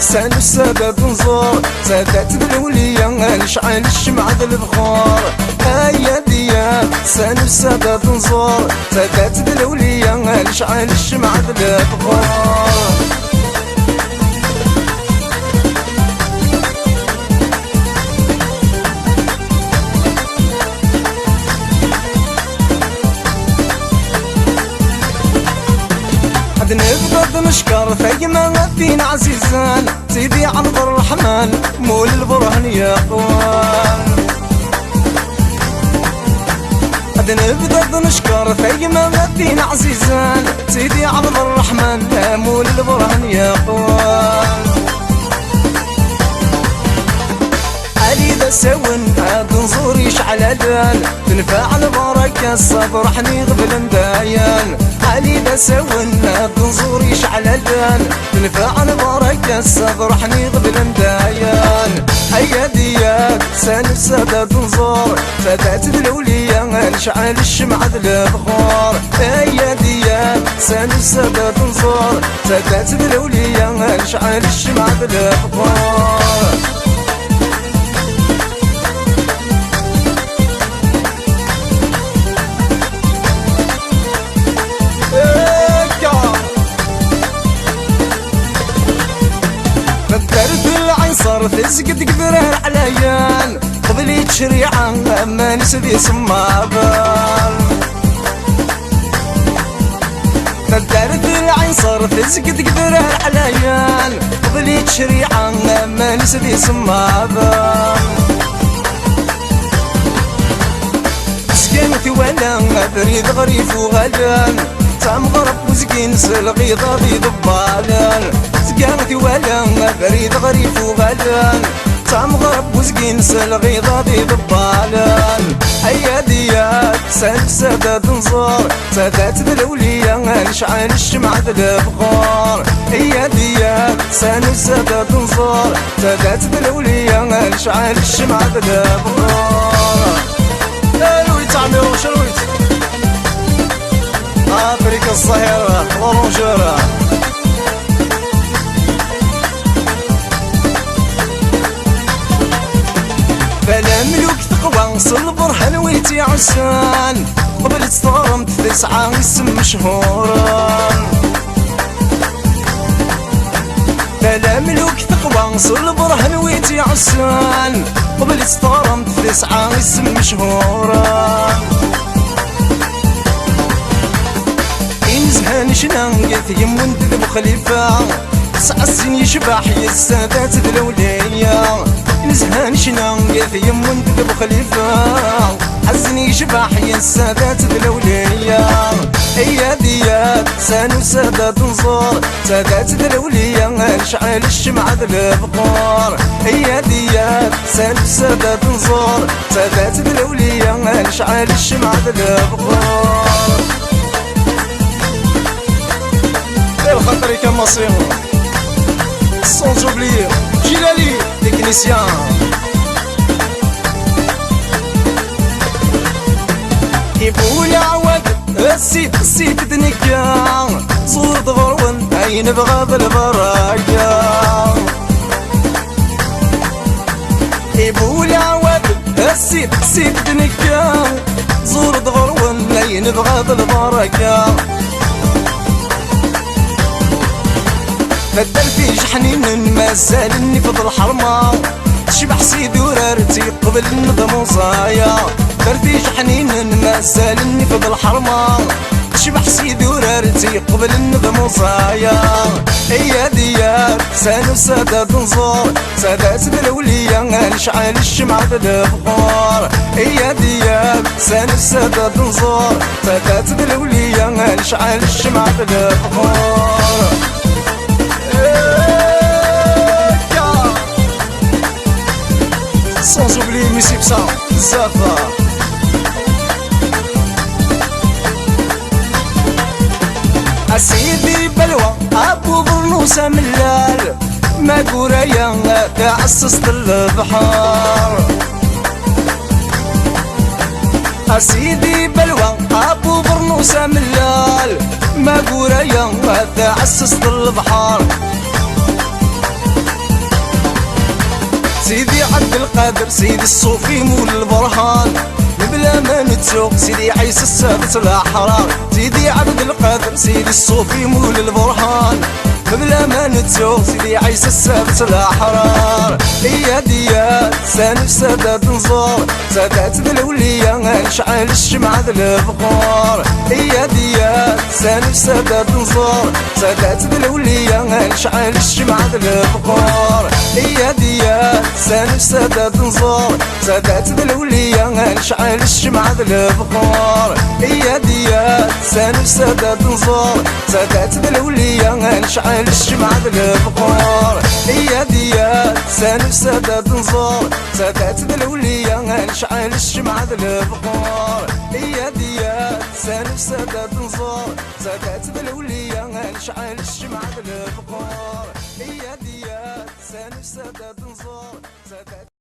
سالو السادات نزور سادات الأولية نشعل الشمعة البخور هيا دياب سالو السادات نزور سادات الأولية نشعل الشمعة البخور نبغى نشكر ثيما فين عزيزان سيدي عبد الرحمن مول البرهن يا اخوان نبغى نشكر ثيما فين عزيزان سيدي عبد الرحمن مول البرهن يا اخوان علي ذا سون هاد نزور يشعل الان تنفع البركة الصبر حني غبل مدايان علي ذا سون هاد نزور يشعل الان تنفع البركة الصبر حني غبل مدايان هيا دياب سالو السادات نزور سادات الأولية نشعل الشمعة البخور هيا دياب سالو السادات نزور سادات الأولية نشعل الشمعة البخور صار تسقط قدره عليان قبلي تشريعا اما نسدي سمابان فدارت العين صار تسقط قدره عليان قبلي تشريعا اما نسدي سمابان سكنت ولا بريد غريب وغلان تام غرب وسكين سلغيضة ذي ضبالان سكانتي ولا بريد غريب وغلان تام غرب وسكين سلغيضة ذي ضبالان هيا دياب سالو السادات نزور سادات الأولية نشعل الشمعة البخور هيا دياب سالو السادات نزور سادات الأولية نشعل الشمعة البخور الويت عميرو شرويت أفريقيا الصهيرة ورونجورة بلا ملوك تقوى صلبر حلويتي عسان قبل تستغرمت 9 اسم مشهورا بلا ملوك تقوى صلبر حلويتي عسان قبل تستغرمت 9 اسم مشهورا إنزهان شنانقث يمون ذو خليفة 9 سنين يشبح السادات الأولية إنزهان شنانقث يمون ذو خليفة حزني يشبح السادات الأولية هيا دياب سالو السادات نزور سادات الأولية نشعل الشمعة البخور هيا دياب سالو السادات نزور سادات الأولية نشعل الشمعة البخور خاطري كمصريون سونز اوبلير جيلالي تكنيسيان يبول عواد السيد دنيكا زور ضغرون اي نبغى بالبراكا يبول عواد السيد دنيكا زور ضغرون اي نبغى بالبراكا بدل في جحنين ما سالني فضل حرمة تشبح سيدي ورارتي قبل النظم وصايا بدل في جحنين ما سالني فضل حرمة تشبح سيدي ورارتي قبل النظم وصايا هيا دياب سالو السادات نزور سادات الأولية نشعل الشمعة البخور هيا دياب سالو السادات نزور سادات الأولية نشعل الشمعة البخور sans oublier Missy Psa Zafa أسيدي بلوى أبو برنوسة ملال ما قرية تعسس البحار أسيدي بلوى أبو برنوسة ملال ما قرية تعسس البحار سيدي عبد القادر سيدي الصوفي مول البرهان بلا ما نتسوق سيدي عيسى السادس الأحرار سيدي عبد القادر سيدي الصوفي مول البرهان بلا ما نتسوق سيدي عيسى السادس الأحرار هي ديال سانف سادات نزور سادات بالولية نشعل الشمعة البخور هي ديال سانف سادات نزور سادات بالولية نشعل الشمعة البخور هي ديال سانف سادات نزور سادات بالولية نشعل الشمعة البخور هي ديال سانف سادات نزور سادات بالولية نشعل الشمعة البخور هي ديال سانف سادات نزور سادات بالولية نشعل الشمعة البخور هي ديال سانف سادات نزور سادات بالولية نشعل الشمعة البخور هي ديال سانف سادات نزور سادات